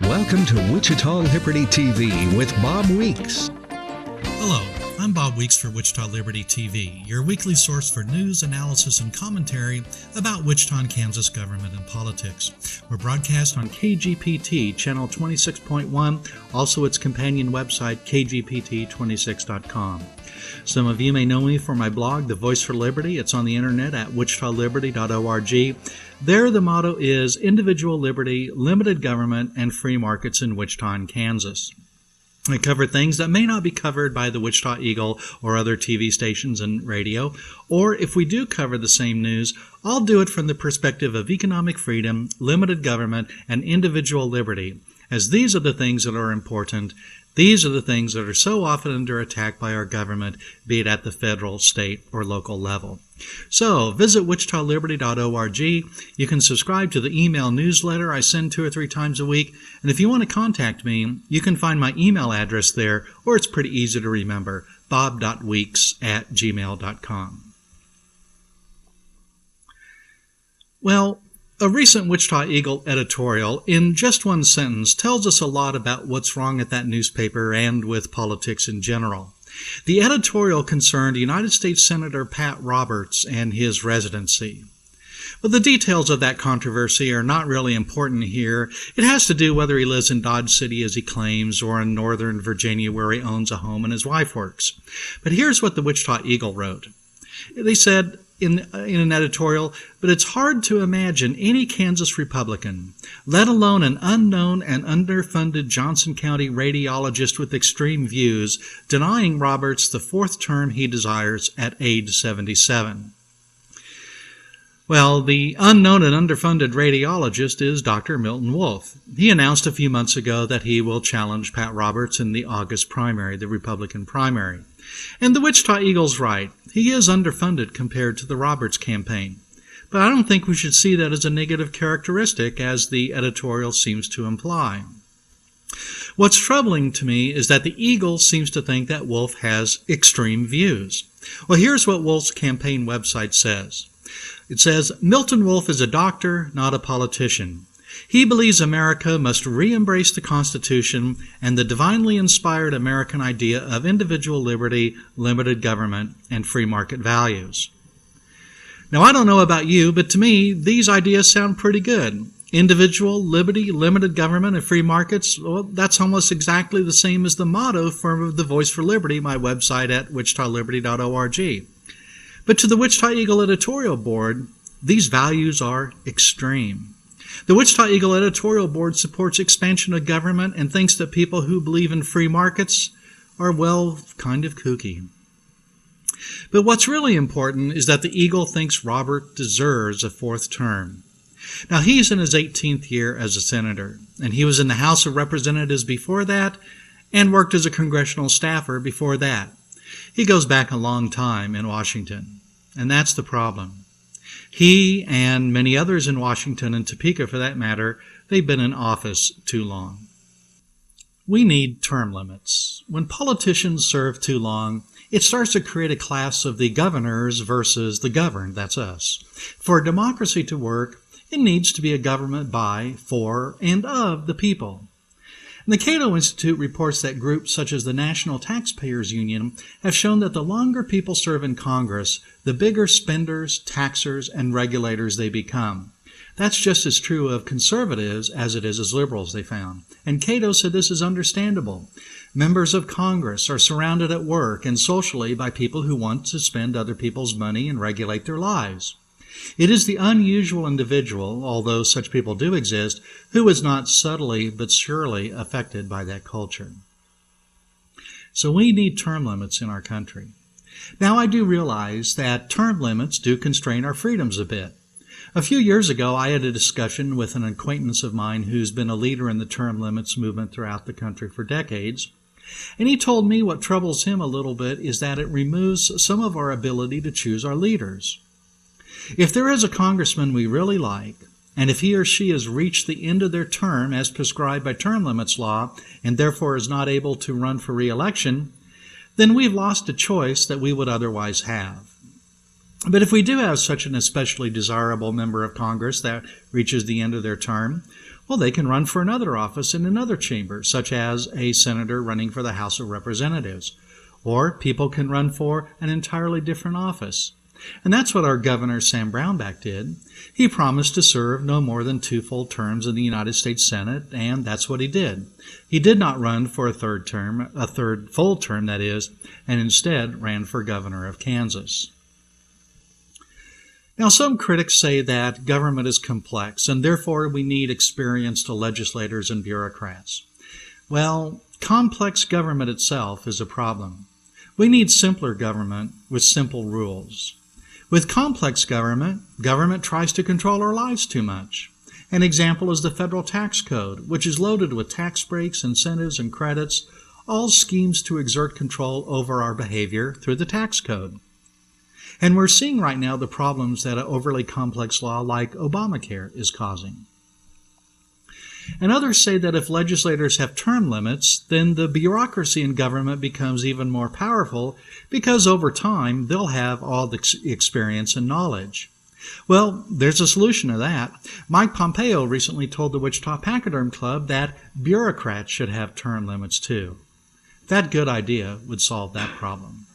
Welcome to Wichita Liberty TV with Bob Weeks. Hello, I'm Bob Weeks for Wichita Liberty TV, your weekly source for news, analysis, and commentary about Wichita and Kansas government and politics. We're broadcast on KGPT, channel 26.1, also its companion website, kgpt26.com. Some of you may know me for my blog, The Voice for Liberty. It's on the internet at wichitaliberty.org. There, the motto is individual liberty, limited government, and free markets in Wichita and Kansas. I cover things that may not be covered by the Wichita Eagle or other TV stations and radio, or if we do cover the same news, I'll do it from the perspective of economic freedom, limited government, and individual liberty, as these are the things that are important. These are the things that are so often under attack by our government, be it at the federal, state, or local level. So, visit wichitaliberty.org. You can subscribe to the email newsletter I send 2 or 3 times a week. And if you want to contact me, you can find my email address there, or it's pretty easy to remember, bob.weeks@gmail.com. Well, a recent Wichita Eagle editorial, in just one sentence, tells us a lot about what's wrong at that newspaper and with politics in general. The editorial concerned United States Senator Pat Roberts and his residency. But the details of that controversy are not really important here. It has to do whether he lives in Dodge City as he claims or in northern Virginia where he owns a home and his wife works. But here's what the Wichita Eagle wrote. They said, in an editorial, but it's hard to imagine any Kansas Republican, let alone an unknown and underfunded Johnson County radiologist with extreme views, denying Roberts the 4th term he desires at age 77. Well, the unknown and underfunded radiologist is Dr. Milton Wolfe. He announced a few months ago that he will challenge Pat Roberts in the August primary, the Republican primary. And the Wichita Eagle's right. He is underfunded compared to the Roberts campaign. But I don't think we should see that as a negative characteristic, as the editorial seems to imply. What's troubling to me is that the Eagle seems to think that Wolfe has extreme views. Well, here's what Wolfe's campaign website says. It says, Milton Wolfe is a doctor, not a politician. He believes America must re-embrace the Constitution and the divinely inspired American idea of individual liberty, limited government, and free market values. Now, I don't know about you, but to me, these ideas sound pretty good. Individual liberty, limited government, and free markets, well, that's almost exactly the same as the motto for the Voice for Liberty, my website at wichitaliberty.org. But to the Wichita Eagle editorial board, these values are extreme. The Wichita Eagle editorial board supports expansion of government and thinks that people who believe in free markets are, well, kind of kooky. But what's really important is that the Eagle thinks Robert deserves a 4th term. Now, he's in his 18th year as a senator, and he was in the House of Representatives before that and worked as a congressional staffer before that. He goes back a long time in Washington, and that's the problem. He and many others in Washington and Topeka, for that matter, they've been in office too long. We need term limits. When politicians serve too long, it starts to create a class of the governors versus the governed, that's us. For a democracy to work, it needs to be a government by, for, and of the people. And the Cato Institute reports that groups such as the National Taxpayers Union have shown that the longer people serve in Congress, the bigger spenders, taxers, and regulators they become. That's just as true of conservatives as it is as liberals, they found. And Cato said this is understandable. Members of Congress are surrounded at work and socially by people who want to spend other people's money and regulate their lives. It is the unusual individual, although such people do exist, who is not subtly but surely affected by that culture. So we need term limits in our country. Now, I do realize that term limits do constrain our freedoms a bit. A few years ago, I had a discussion with an acquaintance of mine who's been a leader in the term limits movement throughout the country for decades. And he told me what troubles him a little bit is that it removes some of our ability to choose our leaders. If there is a congressman we really like, and if he or she has reached the end of their term as prescribed by term limits law and therefore is not able to run for re-election, then we've lost a choice that we would otherwise have. But if we do have such an especially desirable member of Congress that reaches the end of their term, Well, they can run for another office in another chamber, such as a senator running for the House of Representatives. Or people can run for an entirely different office. And that's what our Governor Sam Brownback did. He promised to serve no more than 2 full terms in the United States Senate, and that's what he did. He did not run for a third full term, that is, and instead ran for governor of Kansas. Now, some critics say that government is complex, and therefore we need experienced legislators and bureaucrats. Well, complex government itself is a problem. We need simpler government with simple rules. With complex government tries to control our lives too much. An example is the federal tax code, which is loaded with tax breaks, incentives, and credits, all schemes to exert control over our behavior through the tax code. And we're seeing right now the problems that an overly complex law like Obamacare is causing. And others say that if legislators have term limits, then the bureaucracy in government becomes even more powerful because over time they'll have all the experience and knowledge. Well, there's a solution to that. Mike Pompeo recently told the Wichita Pachyderm Club that bureaucrats should have term limits too. That good idea would solve that problem.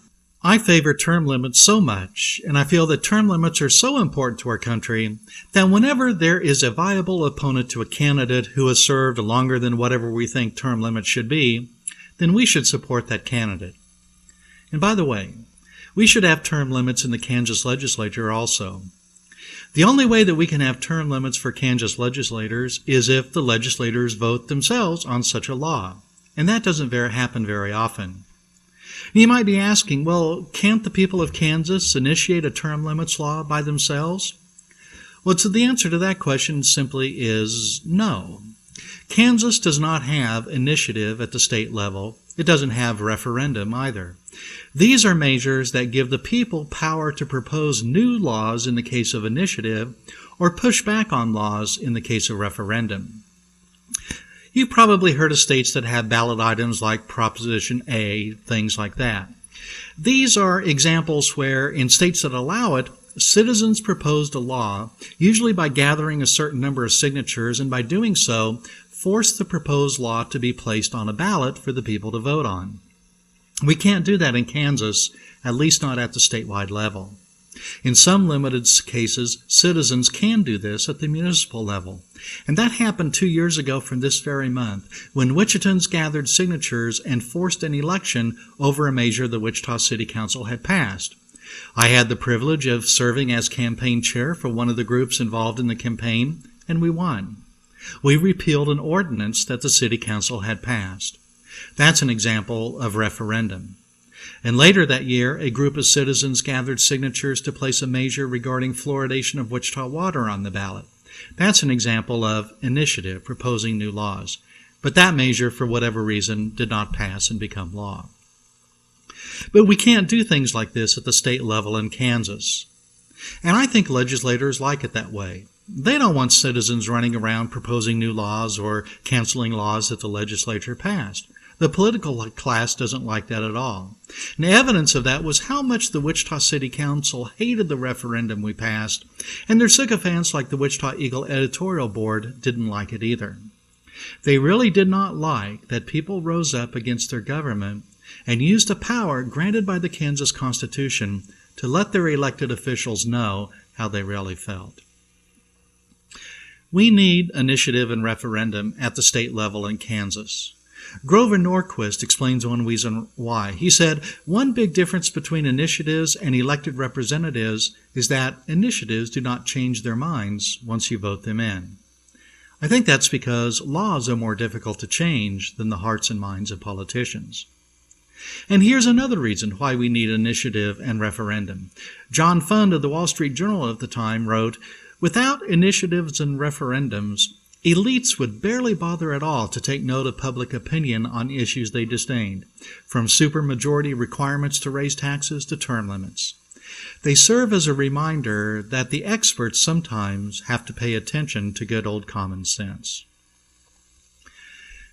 I favor term limits so much, and I feel that term limits are so important to our country that whenever there is a viable opponent to a candidate who has served longer than whatever we think term limits should be, then we should support that candidate. And by the way, we should have term limits in the Kansas legislature also. The only way that we can have term limits for Kansas legislators is if the legislators vote themselves on such a law, and that doesn't happen very often. You might be asking, well, can't the people of Kansas initiate a term limits law by themselves? Well, so the answer to that question simply is no. Kansas does not have initiative at the state level. It doesn't have referendum either. These are measures that give the people power to propose new laws in the case of initiative or push back on laws in the case of referendum. You've probably heard of states that have ballot items like Proposition A, things like that. These are examples where, in states that allow it, citizens proposed a law, usually by gathering a certain number of signatures, and by doing so, force the proposed law to be placed on a ballot for the people to vote on. We can't do that in Kansas, at least not at the statewide level. In some limited cases, citizens can do this at the municipal level. And that happened 2 years ago from this very month, when Wichitans gathered signatures and forced an election over a measure the Wichita City Council had passed. I had the privilege of serving as campaign chair for one of the groups involved in the campaign, and we won. We repealed an ordinance that the City Council had passed. That's an example of referendum. And later that year, a group of citizens gathered signatures to place a measure regarding fluoridation of Wichita water on the ballot. That's an example of initiative, proposing new laws. But that measure, for whatever reason, did not pass and become law. But we can't do things like this at the state level in Kansas. And I think legislators like it that way. They don't want citizens running around proposing new laws or canceling laws that the legislature passed. The political class doesn't like that at all. And evidence of that was how much the Wichita City Council hated the referendum we passed, and their sycophants like the Wichita Eagle editorial board didn't like it either. They really did not like that people rose up against their government and used the power granted by the Kansas Constitution to let their elected officials know how they really felt. We need initiative and referendum at the state level in Kansas. Grover Norquist explains one reason why. He said, one big difference between initiatives and elected representatives is that initiatives do not change their minds once you vote them in. I think that's because laws are more difficult to change than the hearts and minds of politicians. And here's another reason why we need initiative and referendum. John Fund of the Wall Street Journal at the time wrote, without initiatives and referendums, elites would barely bother at all to take note of public opinion on issues they disdained, from supermajority requirements to raise taxes to term limits. They serve as a reminder that the experts sometimes have to pay attention to good old common sense.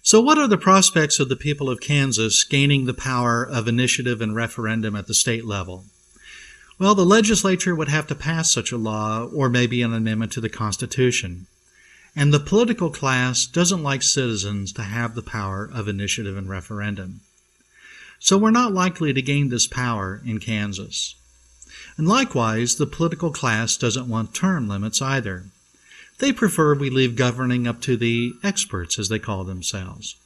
So what are the prospects of the people of Kansas gaining the power of initiative and referendum at the state level? Well, the legislature would have to pass such a law or maybe an amendment to the Constitution. and the political class doesn't like citizens to have the power of initiative and referendum. So we're not likely to gain this power in Kansas. And likewise, the political class doesn't want term limits either. They prefer we leave governing up to the experts, as they call themselves.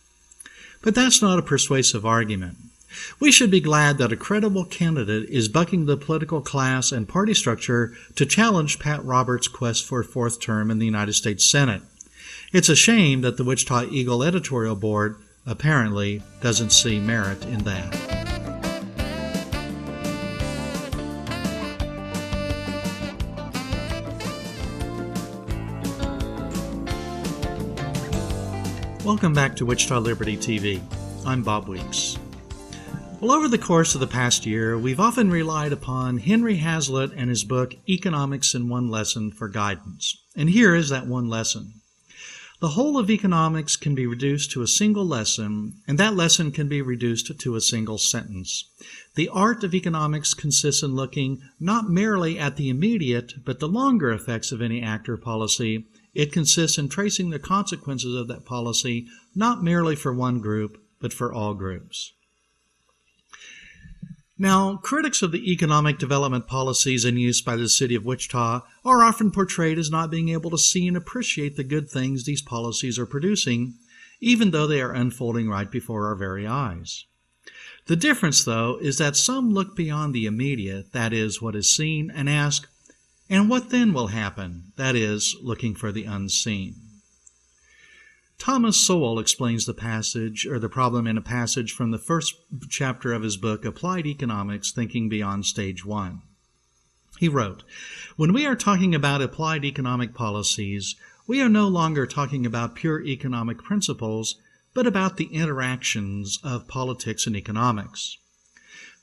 But that's not a persuasive argument. We should be glad that a credible candidate is bucking the political class and party structure to challenge Pat Roberts' quest for a fourth term in the United States Senate. It's a shame that the Wichita Eagle editorial board apparently doesn't see merit in that. Welcome back to Wichita Liberty TV. I'm Bob Weeks. Well, over the course of the past year, we've often relied upon Henry Hazlitt and his book, Economics in One Lesson, for guidance. And here is that one lesson. The whole of economics can be reduced to a single lesson, and that lesson can be reduced to a single sentence. The art of economics consists in looking not merely at the immediate, but the longer effects of any act or policy. It consists in tracing the consequences of that policy, not merely for one group, but for all groups. Now, critics of the economic development policies in use by the city of Wichita are often portrayed as not being able to see and appreciate the good things these policies are producing, even though they are unfolding right before our very eyes. The difference, though, is that some look beyond the immediate, that is, what is seen, and ask, and what then will happen? That is, looking for the unseen. Thomas Sowell explains the passage, or the problem in a passage from the first chapter of his book, Applied Economics, Thinking Beyond Stage 1. He wrote, "When we are talking about applied economic policies, we are no longer talking about pure economic principles, but about the interactions of politics and economics.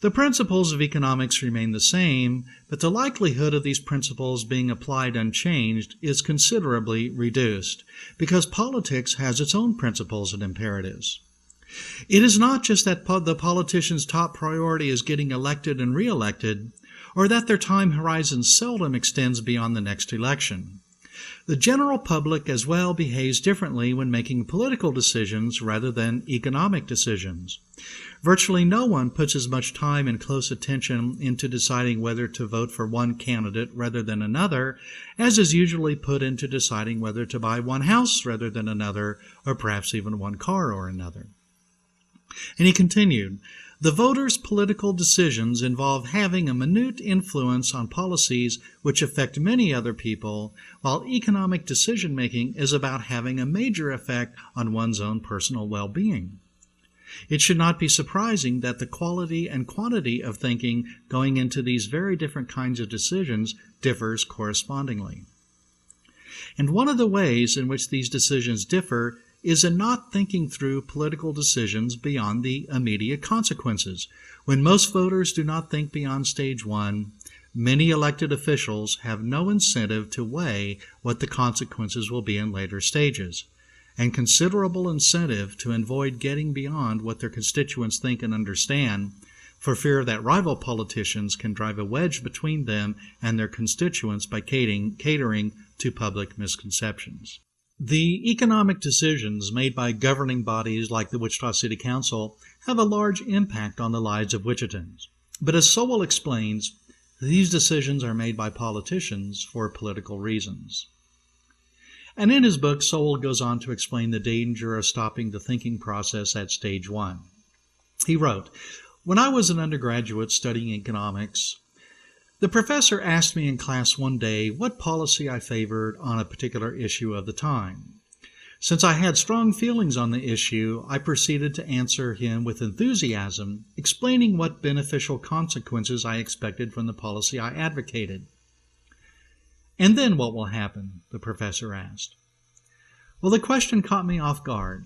The principles of economics remain the same, but the likelihood of these principles being applied unchanged is considerably reduced, because politics has its own principles and imperatives. It is not just that the politicians' top priority is getting elected and re-elected, or that their time horizon seldom extends beyond the next election. The general public as well behaves differently when making political decisions rather than economic decisions. Virtually no one puts as much time and close attention into deciding whether to vote for one candidate rather than another as is usually put into deciding whether to buy one house rather than another, or perhaps even one car or another." And he continued, "The voters' political decisions involve having a minute influence on policies which affect many other people, while economic decision-making is about having a major effect on one's own personal well-being. It should not be surprising that the quality and quantity of thinking going into these very different kinds of decisions differs correspondingly. And one of the ways in which these decisions differ is in not thinking through political decisions beyond the immediate consequences. When most voters do not think beyond stage 1, many elected officials have no incentive to weigh what the consequences will be in later stages, and considerable incentive to avoid getting beyond what their constituents think and understand, for fear that rival politicians can drive a wedge between them and their constituents by catering to public misconceptions. The economic decisions made by governing bodies like the Wichita City Council have a large impact on the lives of Wichitans. But as Sowell explains, these decisions are made by politicians for political reasons." And in his book, Sowell goes on to explain the danger of stopping the thinking process at stage 1. He wrote, "When I was an undergraduate studying economics, the professor asked me in class one day what policy I favored on a particular issue of the time. Since I had strong feelings on the issue, I proceeded to answer him with enthusiasm, explaining what beneficial consequences I expected from the policy I advocated. 'And then what will happen?' the professor asked. Well, the question caught me off guard.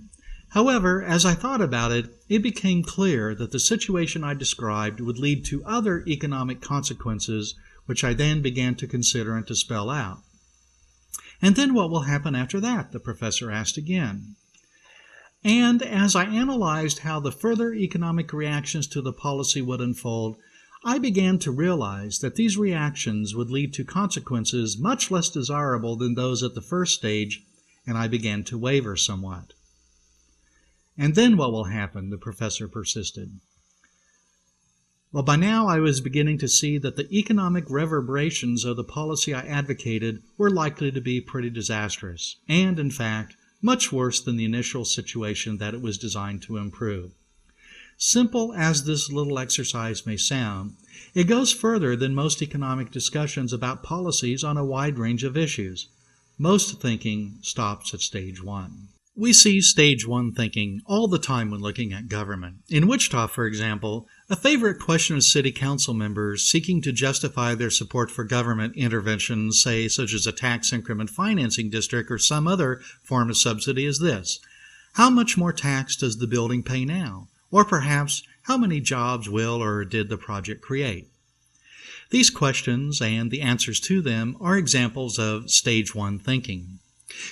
However, as I thought about it, it became clear that the situation I described would lead to other economic consequences, which I then began to consider and to spell out. 'And then what will happen after that?' the professor asked again. And as I analyzed how the further economic reactions to the policy would unfold, I began to realize that these reactions would lead to consequences much less desirable than those at the first stage, and I began to waver somewhat. "And then what will happen?" the professor persisted. Well, by now I was beginning to see that the economic reverberations of the policy I advocated were likely to be pretty disastrous, and, in fact, much worse than the initial situation that it was designed to improve. Simple as this little exercise may sound, it goes further than most economic discussions about policies on a wide range of issues. Most thinking stops at stage one. We see stage one thinking all the time when looking at government. In Wichita, for example, a favorite question of city council members seeking to justify their support for government interventions, say such as a tax increment financing district or some other form of subsidy, is this: how much more tax does the building pay now? Or perhaps, how many jobs will or did the project create? These questions and the answers to them are examples of stage one thinking.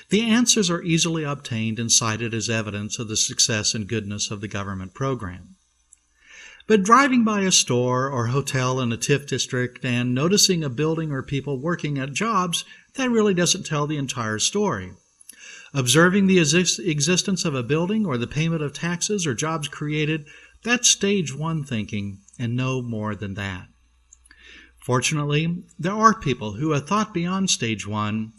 The answers are easily obtained and cited as evidence of the success and goodness of the government program. But driving by a store or hotel in a TIF district and noticing a building or people working at jobs, that really doesn't tell the entire story. Observing the existence of a building or the payment of taxes or jobs created, that's stage one thinking and no more than that. Fortunately, there are people who have thought beyond stage one,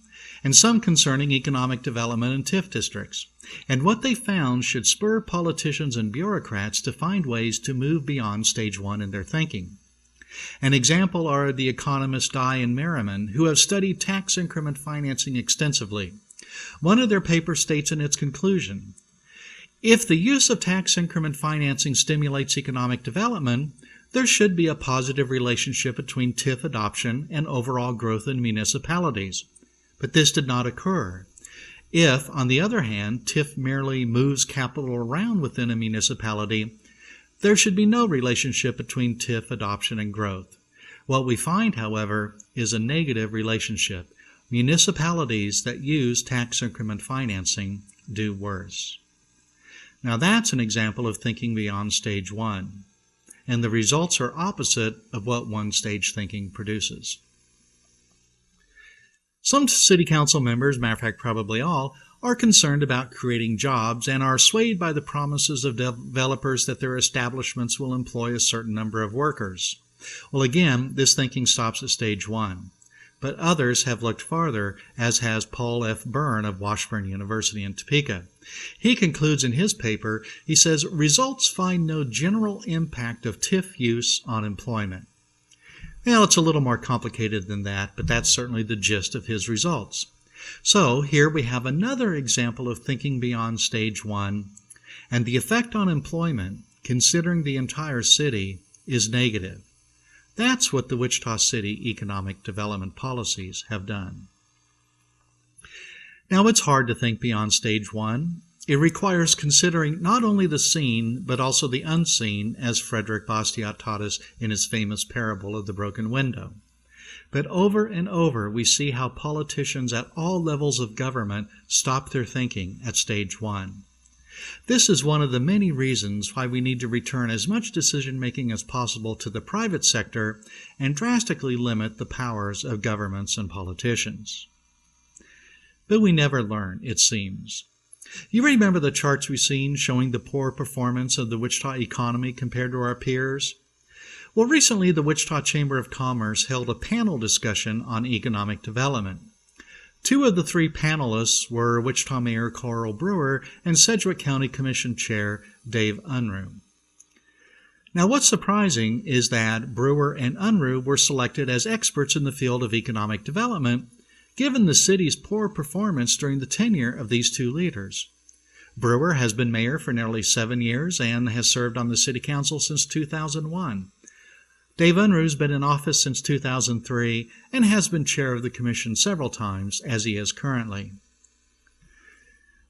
and some concerning economic development in TIF districts, and what they found should spur politicians and bureaucrats to find ways to move beyond stage one in their thinking. An example are the economists Dye and Merriman, who have studied tax increment financing extensively. One of their papers states in its conclusion, "If the use of tax increment financing stimulates economic development, there should be a positive relationship between TIF adoption and overall growth in municipalities. But this did not occur. If, on the other hand, TIF merely moves capital around within a municipality, there should be no relationship between TIF adoption and growth. What we find, however, is a negative relationship. Municipalities that use tax increment financing do worse." Now that's an example of thinking beyond stage one, and the results are opposite of what one-stage thinking produces. Some city council members, matter of fact probably all, are concerned about creating jobs and are swayed by the promises of developers that their establishments will employ a certain number of workers. Well, again, this thinking stops at stage one. But others have looked farther, as has Paul F. Byrne of Washburn University in Topeka. He concludes in his paper, he says, "Results find no general impact of TIF use on employment." Well, it's a little more complicated than that, but that's certainly the gist of his results. So here we have another example of thinking beyond stage one, and the effect on employment, considering the entire city, is negative. That's what the Wichita City economic development policies have done. Now, it's hard to think beyond stage one. It requires considering not only the seen, but also the unseen, as Frederick Bastiat taught us in his famous parable of the broken window. But over and over, we see how politicians at all levels of government stop their thinking at stage one. This is one of the many reasons why we need to return as much decision-making as possible to the private sector and drastically limit the powers of governments and politicians. But we never learn, it seems. You remember the charts we've seen showing the poor performance of the Wichita economy compared to our peers? Well, recently the Wichita Chamber of Commerce held a panel discussion on economic development. Two of the three panelists were Wichita Mayor Carl Brewer and Sedgwick County Commission Chair Dave Unruh. Now, what's surprising is that Brewer and Unruh were selected as experts in the field of economic development, given the city's poor performance during the tenure of these two leaders. Brewer has been mayor for nearly 7 years and has served on the city council since 2001. Dave Unruh's been in office since 2003 and has been chair of the commission several times, as he is currently.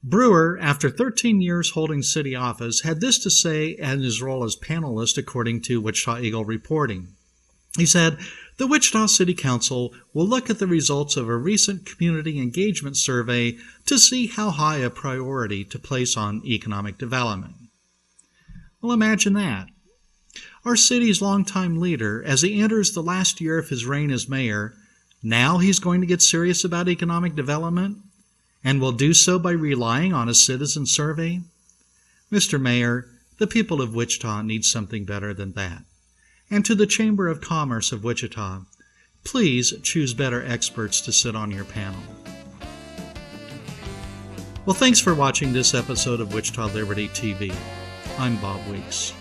Brewer, after 13 years holding city office, had this to say in his role as panelist, according to Wichita Eagle reporting. He said, "The Wichita City Council will look at the results of a recent community engagement survey to see how high a priority to place on economic development." Well, imagine that. Our city's longtime leader, as he enters the last year of his reign as mayor, now he's going to get serious about economic development? and will do so by relying on a citizen survey? Mr. Mayor, the people of Wichita need something better than that. And to the Chamber of Commerce of Wichita, please choose better experts to sit on your panel. Well, thanks for watching this episode of Wichita Liberty TV. I'm Bob Weeks.